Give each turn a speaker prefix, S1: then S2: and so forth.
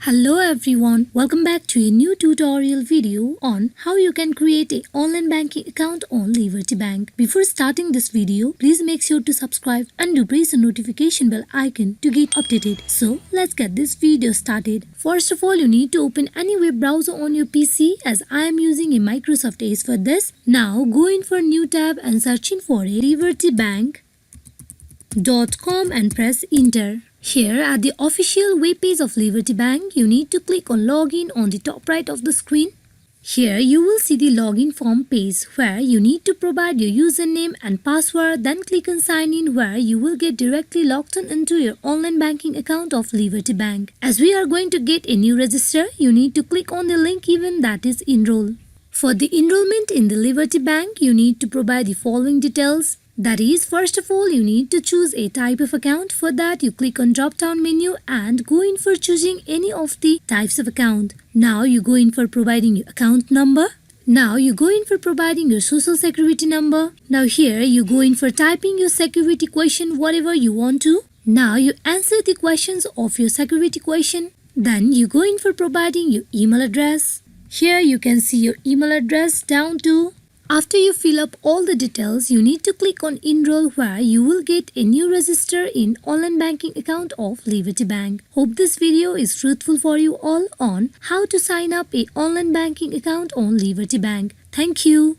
S1: Hello everyone, welcome back to a new tutorial video on how you can create an online banking account on Liberty Bank. Before starting this video, please make sure to subscribe and do press the notification bell icon to get updated. So let's get this video started. First of all, you need to open any web browser on your PC as I am using a Microsoft Edge for this. Now go in for new tab and searching for a libertybank.com and press enter. Here at the official web page of Liberty Bank, you need to click on login on the top right of the screen. Here you will see the login form page where you need to provide your username and password, then click on sign in where you will get directly logged in into your online banking account of Liberty Bank. As we are going to get a new register, you need to click on the link given, that is Enroll. For the enrollment in the Liberty Bank, you need to provide the following details. That is, first of all, you need to choose a type of account. For that, you click on drop-down menu and go in for choosing any of the types of account. Now you go in for providing your account number. Now you go in for providing your social security number. Now here you go in for typing your security question, whatever you want to. Now you answer the questions of your security question. Then you go in for providing your email address. Here you can see your email address down to. After you fill up all the details, you need to click on Enroll where you will get a new register in online banking account of Liberty Bank. Hope this video is fruitful for you all on how to sign up a online banking account on Liberty Bank. Thank you.